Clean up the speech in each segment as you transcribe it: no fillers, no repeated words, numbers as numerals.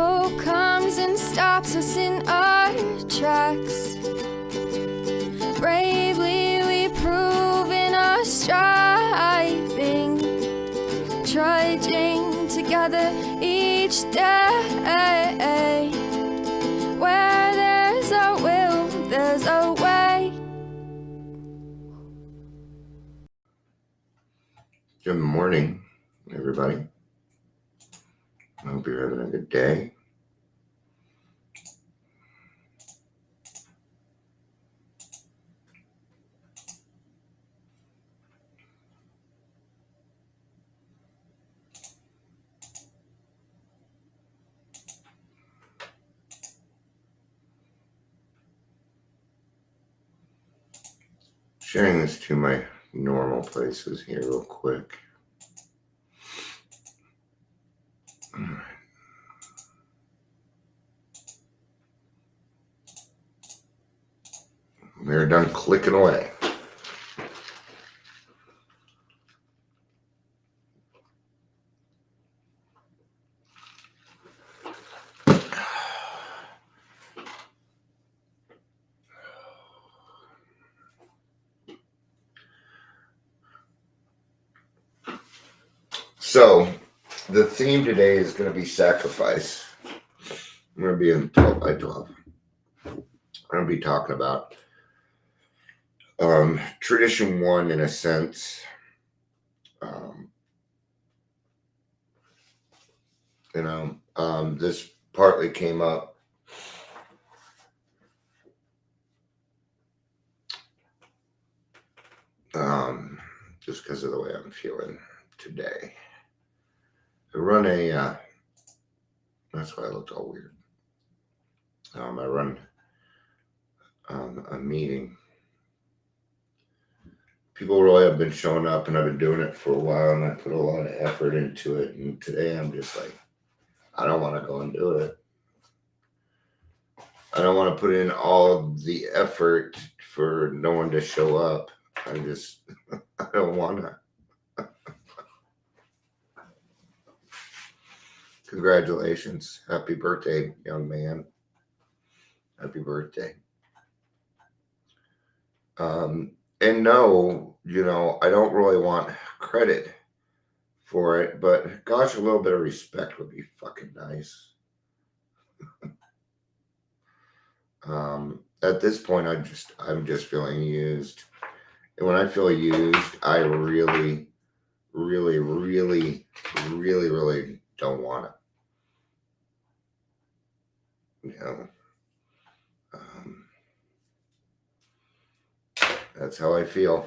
smoke comes and stops us in our tracks. Bravely we prove in our striving, trudging together each day. Where there's a will, there's a way. Good morning, everybody. I hope you're having a good day. Sharing this to my normal places here real quick. All right. We're done clicking away. So, the theme today is going to be sacrifice. I'm going to be in 12 by 12. I'm going to be talking about tradition one in a sense. This partly came up just because of the way I'm feeling today. I run that's why I looked all weird. I run a meeting. People really have been showing up, and I've been doing it for a while, and I put a lot of effort into it. And today I'm just like, I don't want to go and do it. I don't want to put in all the effort for no one to show up. I don't want to. Congratulations. Happy birthday, young man. Happy birthday. And no, I don't really want credit for it, but gosh, a little bit of respect would be fucking nice. At this point, I'm just feeling used. And when I feel used, I really, really, really, really, really don't want it. That's how I feel.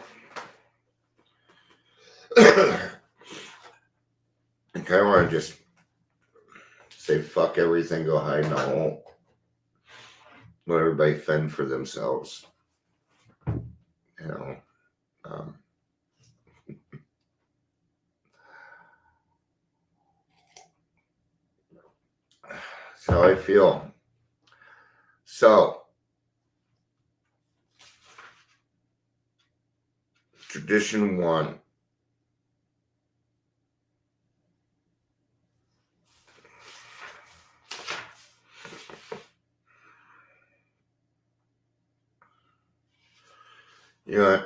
I kind of want to just say fuck everything, go hide in a hole. Let everybody fend for themselves. That's how I feel. So, tradition one.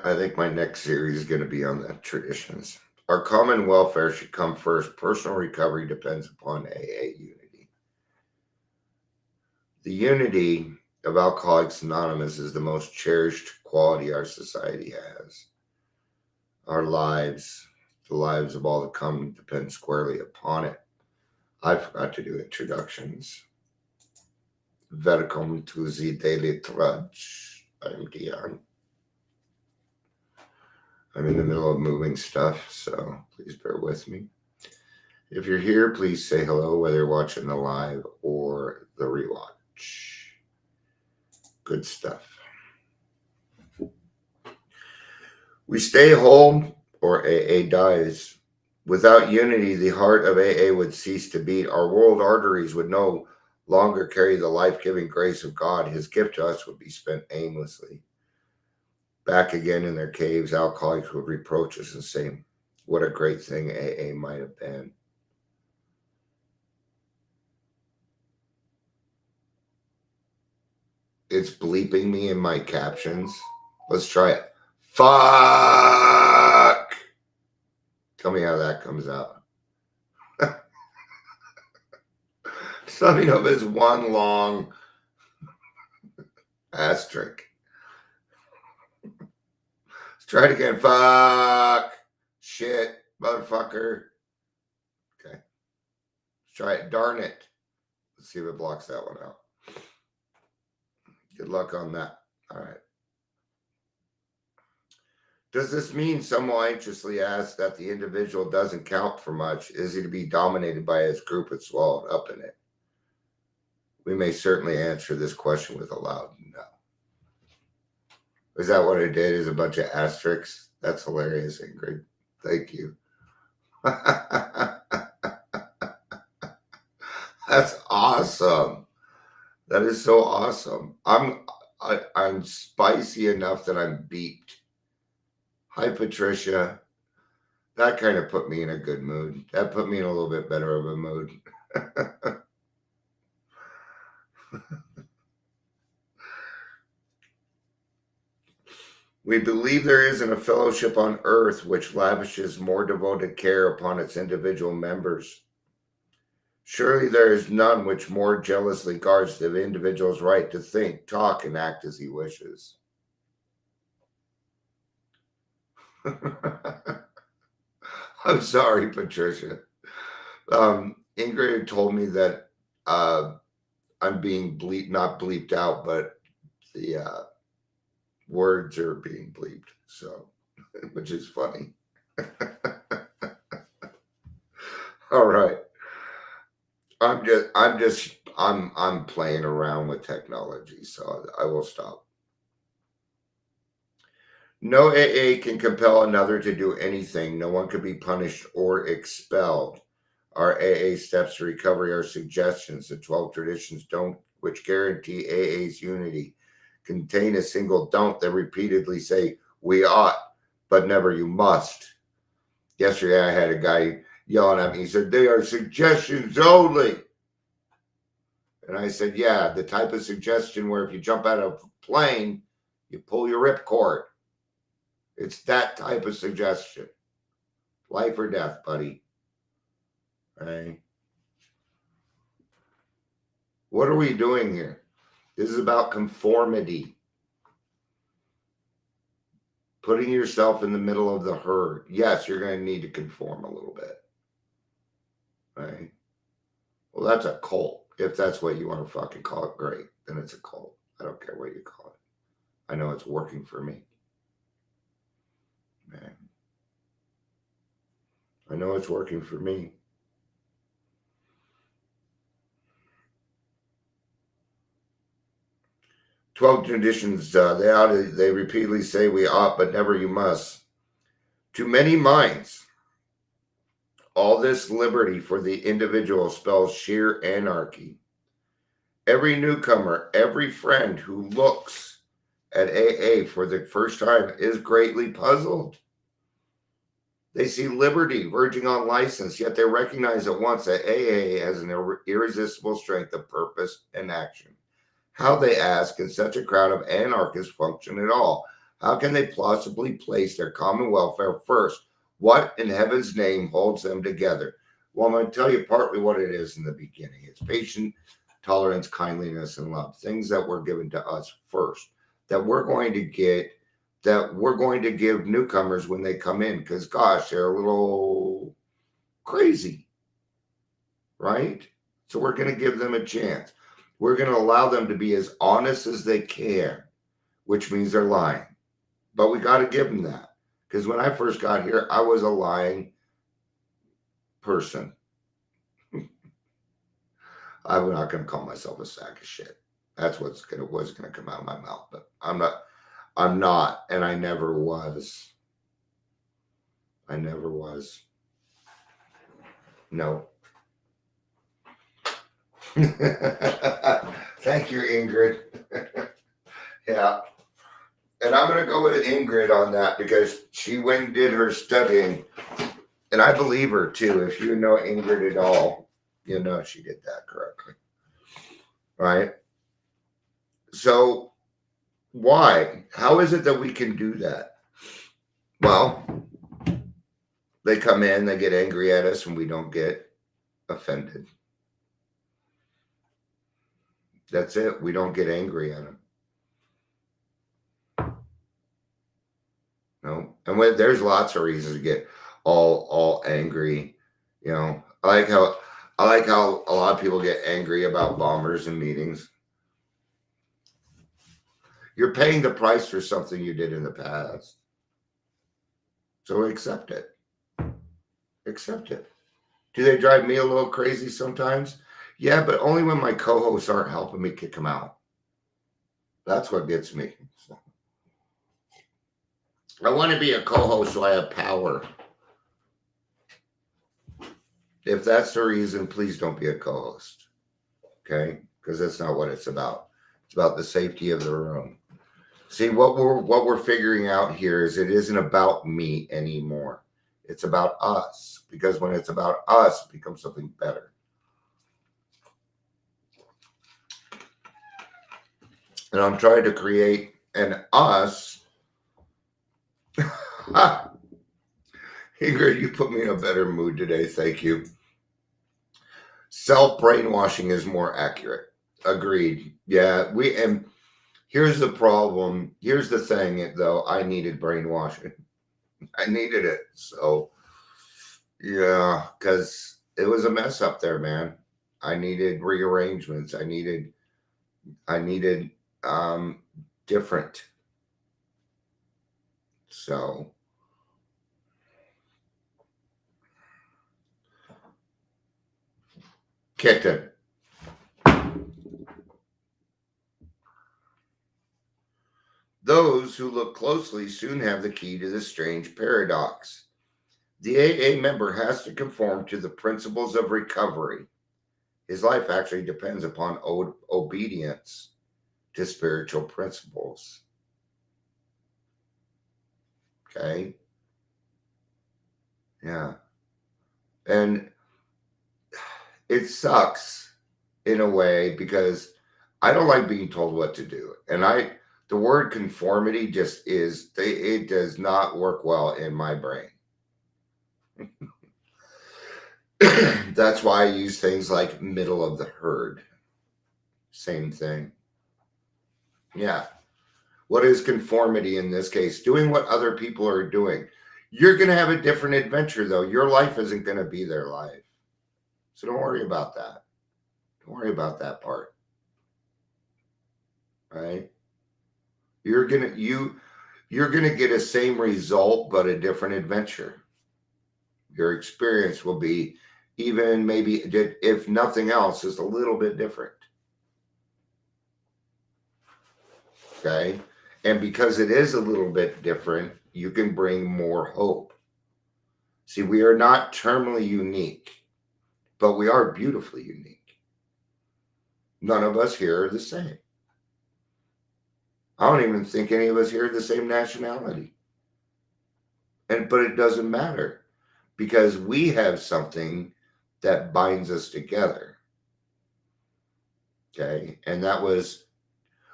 I think my next series is going to be on the traditions. Our common welfare should come first. Personal recovery depends upon AA unity. The unity of Alcoholics Anonymous is the most cherished quality our society has. Our lives, the lives of all that come, depend squarely upon it. I forgot to do introductions. Welcome to the Daily Trudge. I'm Dion. I'm in the middle of moving stuff, so please bear with me. If you're here, please say hello, whether you're watching the live or the rewatch. Good stuff. We stay home or AA dies. Without unity, the heart of AA would cease to beat. Our world arteries would no longer carry the life-giving grace of God. His gift to us would be spent aimlessly. Back again in their caves, alcoholics would reproach us and say, what a great thing AA might have been. it's bleeping me in my captions. Let's try it. Fuck! Tell me how that comes out. Let me know if it's one long asterisk. Let's try it again. Fuck. Shit. Motherfucker. Okay. Let's try it. Darn it. Let's see if it blocks that one out. Good luck on that. All right. Does this mean, some will anxiously ask, that the individual doesn't count for much? Is he to be dominated by his group and swallowed up in it? We may certainly answer this question with a loud no. Is that what it did? Is a bunch of asterisks? That's hilarious, Ingrid. Thank you. That's awesome. That is so awesome. I'm spicy enough that I'm beeped. Hi, Patricia. That kind of put me in a good mood. That put me in a little bit better of a mood. We believe there isn't a fellowship on earth which lavishes more devoted care upon its individual members. Surely there is none which more jealously guards the individual's right to think, talk, and act as he wishes. I'm sorry, Patricia. Ingrid told me that I'm being not bleeped out, but the words are being bleeped, so, which is funny. All right. I'm playing around with technology, so I will stop. No AA can compel another to do anything. No one can be punished or expelled. Our AA steps to recovery are suggestions. The 12 traditions don't, which guarantee AA's unity, contain a single don't that repeatedly say, we ought, but never you must. Yesterday I had a guy yelling at me. He said, they are suggestions only. And I said, yeah, the type of suggestion where if you jump out of a plane, you pull your ripcord. It's that type of suggestion. Life or death, buddy. Right? What are we doing here? This is about conformity. Putting yourself in the middle of the herd. Yes, you're going to need to conform a little bit. Right? Well, that's a cult. If that's what you want to fucking call it, great. Then it's a cult. I don't care what you call it. I know it's working for me. Man. I know it's working for me. "12 traditions, they repeatedly say we ought, but never you must. To many minds, all this liberty for the individual spells sheer anarchy. Every newcomer, every friend who looks at AA for the first time is greatly puzzled. They see liberty verging on license, yet they recognize at once that AA has an irresistible strength of purpose and action. How, they ask, can such a crowd of anarchists function at all? How can they plausibly place their common welfare first? What in heaven's name holds them together?" Well, I'm going to tell you partly what it is in the beginning. It's patience, tolerance, kindliness, and love. Things that were given to us first, that we're going to get, that we're going to give newcomers when they come in, because gosh, they're a little crazy, right? So we're going to give them a chance. We're going to allow them to be as honest as they can, which means they're lying. But we got to give them that. Because when I first got here, I was a lying person. I'm not going to call myself a sack of shit. That's was going to come out of my mouth. But I'm not, and I never was. I never was. No. Thank you, Ingrid. Yeah. And I'm going to go with Ingrid on that because she went and did her studying. And I believe her too. If you know Ingrid at all, you know she did that correctly. Right? So Why? How is it that we can do that? Well, they come in, they get angry at us, and we don't get offended. That's it. We don't get angry at them. No, and there's lots of reasons to get all angry. You know, I like how a lot of people get angry about bombers and meetings. You're paying the price for something you did in the past, so accept it. Accept it. Do they drive me a little crazy sometimes? Yeah, but only when my co-hosts aren't helping me kick them out. That's what gets me. So, I want to be a co-host so I have power. If that's the reason, please don't be a co-host. Okay? Because that's not what it's about. It's about the safety of the room. See, what we're figuring out here is it isn't about me anymore. It's about us. Because when it's about us, it becomes something better. And I'm trying to create an us. Ingrid, you put me in a better mood today. Thank you. Self-brainwashing is more accurate. Agreed. Yeah, and here's the problem. Here's the thing, though. I needed brainwashing. I needed it. So, yeah, because it was a mess up there, man. I needed rearrangements. I needed different. So, kitten. Those who look closely soon have the key to the strange paradox. The AA member has to conform to the principles of recovery. His life actually depends upon obedience to spiritual principles. Okay? Yeah. And it sucks in a way because I don't like being told what to do. And the word conformity just it does not work well in my brain. That's why I use things like middle of the herd. Same thing. Yeah. What is conformity in this case? Doing what other people are doing. You're going to have a different adventure, though. Your life isn't going to be their life. So don't worry about that. Don't worry about that part. Right? You're going to get a same result, but a different adventure. Your experience will be even maybe, if nothing else, is a little bit different. Okay? And because it is a little bit different, you can bring more hope. See, we are not terminally unique, but we are beautifully unique. None of us here are the same. I don't even think any of us here are the same nationality. But it doesn't matter because we have something that binds us together. Okay? And that was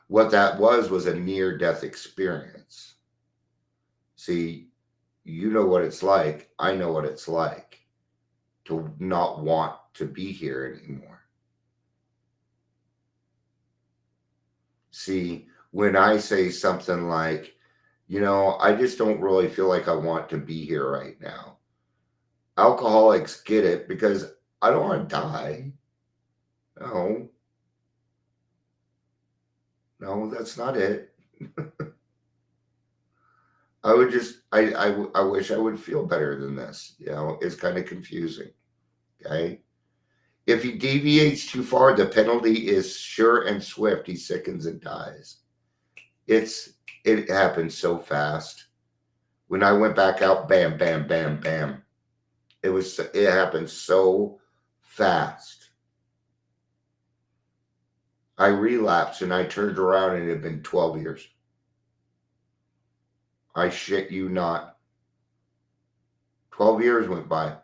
what that was a near-death experience. See, you know what it's like. I know what it's like to not want to be here anymore. See, when I say something like, I just don't really feel like I want to be here right now. Alcoholics get it because I don't want to die. No, that's not it. I would just, I wish I would feel better than this. It's kind of confusing. Okay. If he deviates too far, the penalty is sure and swift. He sickens and dies. It happened so fast. When I went back out, bam, bam, bam, bam. It happened so fast. I relapsed and I turned around and it had been 12 years. I shit you not. 12 years went by.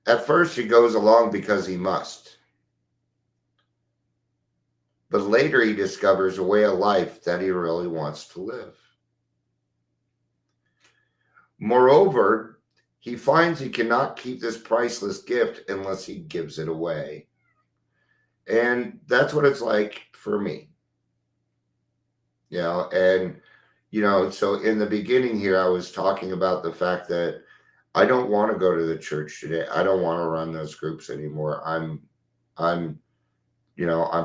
At first, he goes along because he must. But later, he discovers a way of life that he really wants to live. Moreover, he finds he cannot keep this priceless gift unless he gives it away. And that's what it's like for me. And so in the beginning here, I was talking about the fact that I don't want to go to the church today. I don't want to run those groups anymore. I'm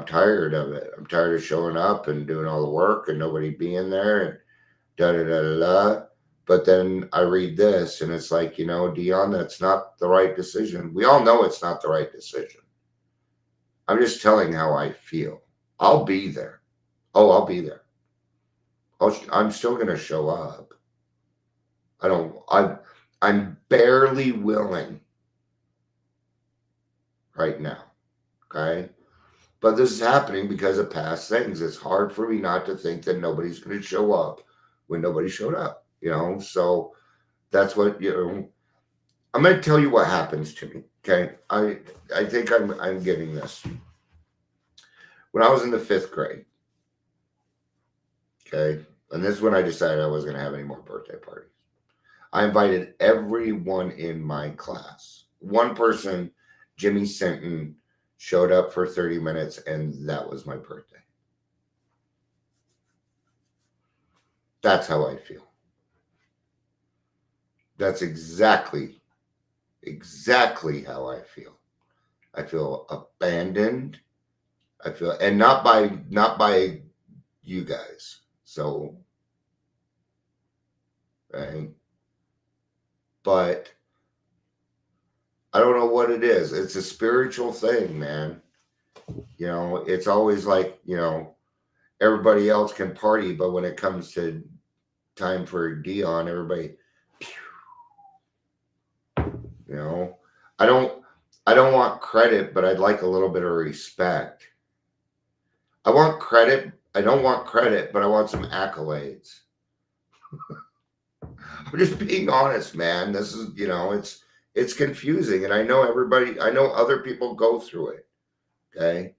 tired of it. I'm tired of showing up and doing all the work and nobody being there and da da da da da. But then I read this and it's like, Dion, that's not the right decision. We all know it's not the right decision. I'm just telling how I feel. I'll be there. Oh, I'll be there. I'm still going to show up. I'm barely willing right now. Okay. But this is happening because of past things. It's hard for me not to think that nobody's going to show up when nobody showed up, So that's what, I'm going to tell you what happens to me. Okay. I think I'm getting this. When I was in the 5th grade, okay, and this is when I decided I wasn't going to have any more birthday parties. I invited everyone in my class. One person, Jimmy Sinton, showed up for 30 minutes, and that was my birthday. That's how I feel. That's exactly how I feel. I feel abandoned. I feel, and not by you guys. So, right? But I don't know what it is. It's a spiritual thing, man. It's always like, everybody else can party, but when it comes to time for Dion, everybody, I don't want credit, but I'd like a little bit of respect. I want credit. I don't want credit, but I want some accolades. I'm just being honest, man. This is, it's confusing, and I know other people go through it. Okay.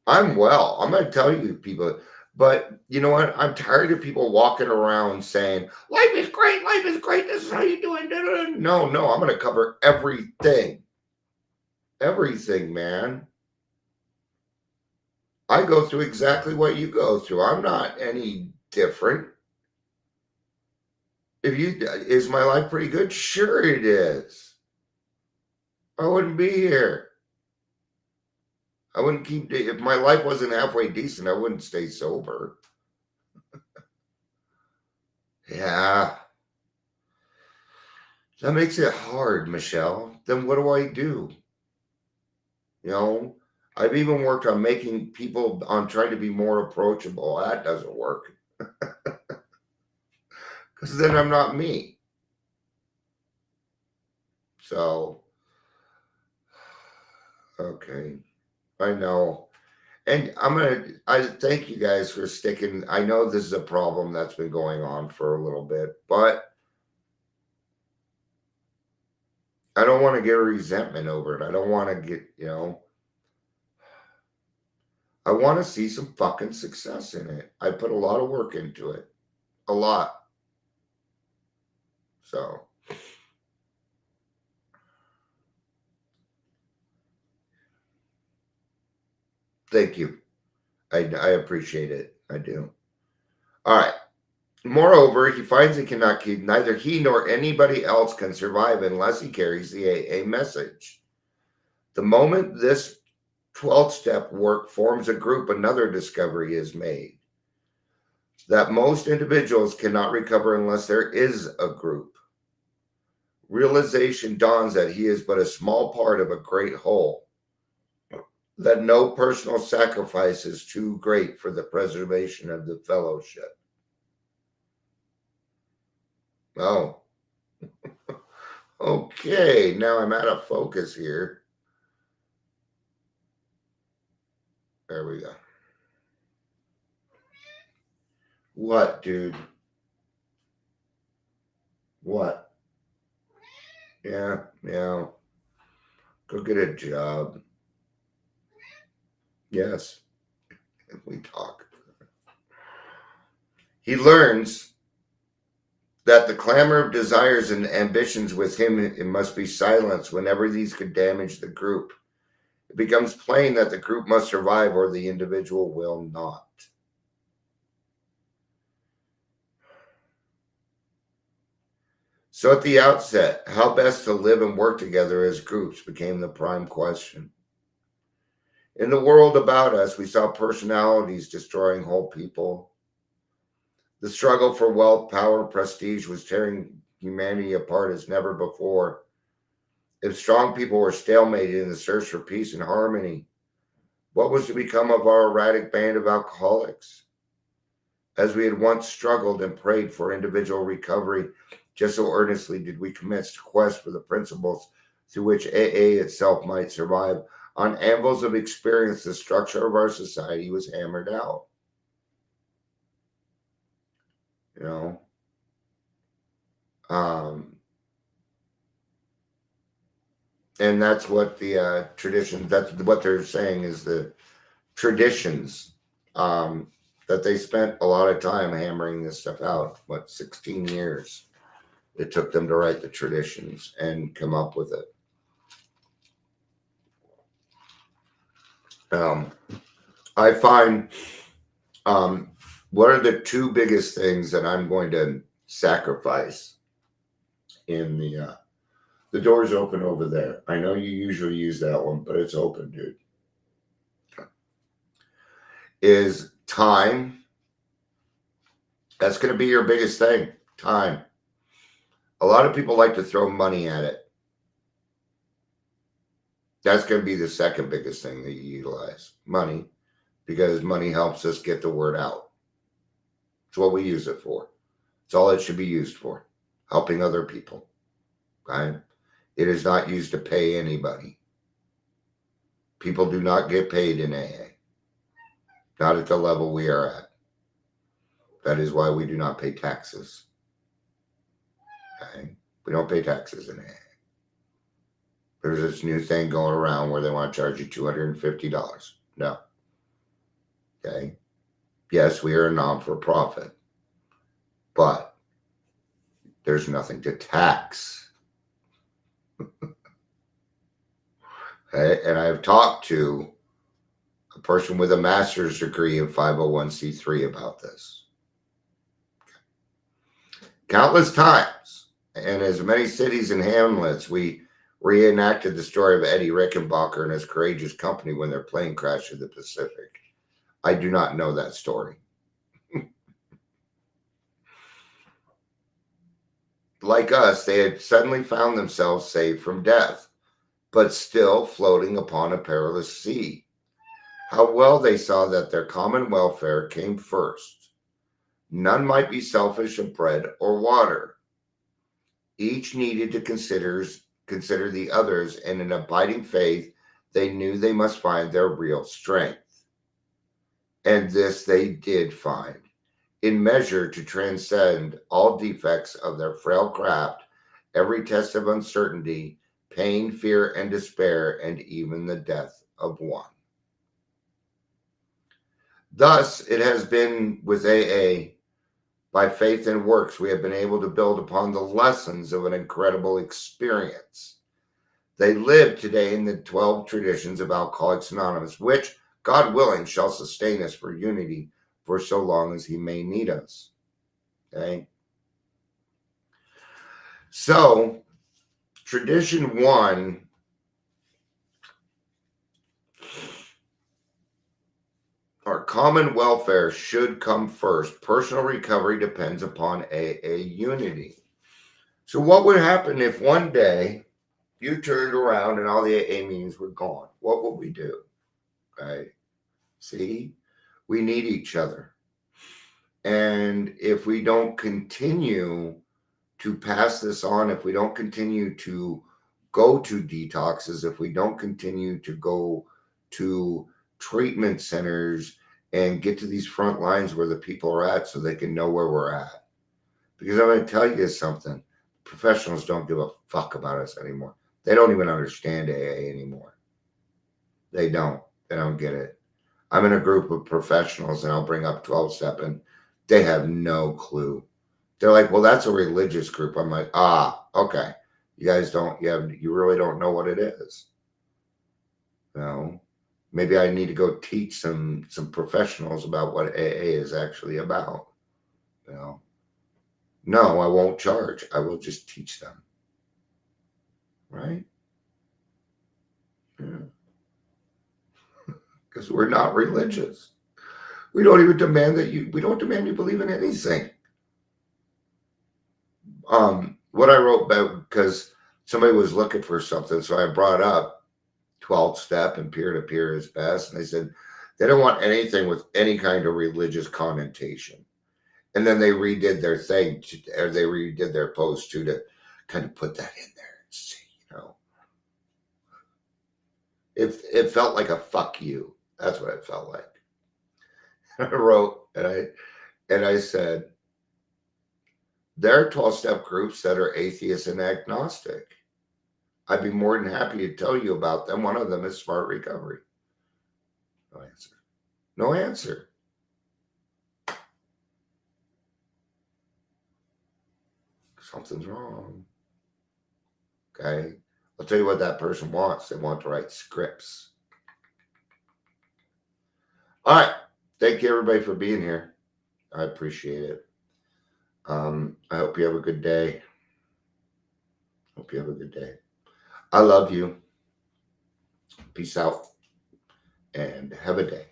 I'm well. I'm going to tell you people, but you know what? I'm tired of people walking around saying, life is great. Life is great. This is how you do it. No, I'm going to cover everything. Everything, man. I go through exactly what you go through. I'm not any different. Is my life pretty good? Sure it is. I wouldn't be here. I wouldn't if my life wasn't halfway decent, I wouldn't stay sober. Yeah. That makes it hard, Michelle. Then what do I do? I've even worked on making people, on trying to be more approachable. That doesn't work. Because then I'm not me. So, okay. I know. And I thank you guys for sticking. I know this is a problem that's been going on for a little bit, but I don't want to get a resentment over it. I don't want to get, I want to see some fucking success in it. I put a lot of work into it. A lot. So, thank you. I appreciate it. I do. All right. Moreover, he finds he cannot keep, neither he nor anybody else can survive unless he carries the AA message. The moment this 12th step work forms a group, another discovery is made that most individuals cannot recover unless there is a group. Realization dawns that he is but a small part of a great whole, that no personal sacrifice is too great for the preservation of the fellowship. Oh, okay. Now I'm out of focus here. There we go. What, dude? What? Yeah, yeah. Go get a job. Yes, if we talk. He learns that the clamor of desires and ambitions with him it must be silenced whenever these could damage the group. It becomes plain that the group must survive or the individual will not. So, at the outset, how best to live and work together as groups became the prime question. In the world about us, we saw personalities destroying whole people. The struggle for wealth, power, prestige was tearing humanity apart as never before. If strong people were stalemated in the search for peace and harmony, what was to become of our erratic band of alcoholics? As we had once struggled and prayed for individual recovery, just so earnestly did we commence to quest for the principles through which AA itself might survive. On anvils of experience, the structure of our society was hammered out. You know, um, and that's what the tradition. That's what they're saying is the traditions. That they spent a lot of time hammering this stuff out. What 16 years it took them to write the traditions and come up with it. Um, I find what are the two biggest things that I'm going to sacrifice in the door's open over there. I know you usually use that one, but it's open, dude. Is time. That's going to be your biggest thing. Time. A lot of people like to throw money at it. That's going to be the second biggest thing that you utilize. Money, because money helps us get the word out. It's what we use it for. It's all it should be used for. Helping other people. Right? It is not used to pay anybody. People do not get paid in AA. Not at the level we are at. That is why we do not pay taxes. Okay? We don't pay taxes in AA. There's this new thing going around where they want to charge you $250. No. Okay? Yes, we are a non-for-profit. But there's nothing to tax. Okay? And I've talked to a person with a master's degree in 501c3 about this. Countless times, and as many cities and hamlets, we reenacted the story of Eddie Rickenbacker and his courageous company when their plane crashed in the Pacific. I do not know that story. Like us, they had suddenly found themselves saved from death, but still floating upon a perilous sea. How well they saw that their common welfare came first. None might be selfish of bread or water. Each needed to consider the others, and in abiding faith, they knew they must find their real strength. And this they did find, in measure to transcend all defects of their frail craft, every test of uncertainty, pain, fear, and despair, and even the death of one. Thus, it has been with AA. By faith and works, we have been able to build upon the lessons of an incredible experience. They live today in the 12 traditions of Alcoholics Anonymous, which, God willing, shall sustain us for unity for so long as He may need us. Okay? So, tradition one, our common welfare should come first. Personal recovery depends upon AA unity. So, what would happen if one day you turned around and all the AA meetings were gone? What would we do? Right? See, we need each other. And if we don't continue to pass this on, if we don't continue to go to detoxes, if we don't continue to go to treatment centers and get to these front lines where the people are at so they can know where we're at. Because I'm going to tell you something. professionals don't give a fuck about us anymore. They don't even understand AA anymore. They don't. They don't get it. I'm in a group of professionals and I'll bring up 12 step and they have no clue. They're like, well, that's a religious group. I'm like, okay. You guys don't, you really don't know what it is. Maybe I need to go teach some professionals about what AA is actually about. No, I won't charge. I will just teach them. Right? Yeah. Because we're not religious. We don't even demand we don't demand you believe in anything. What I wrote about, because somebody was looking for something, so I brought up 12 step and peer to peer is best. And they said they don't want anything with any kind of religious connotation. And then they redid their thing, or they redid their post too, to kind of put that in there and see, it felt like a fuck you. That's what it felt like. I wrote, and I said, there are 12 step groups that are atheist and agnostic. I'd be more than happy to tell you about them. One of them is Smart Recovery. No answer. No answer. Something's wrong. Okay. I'll tell you what that person wants. They want to write scripts. All right. Thank you, everybody, for being here. I appreciate it. I hope you have a good day. Hope you have a good day. I love you. Peace out and have a day.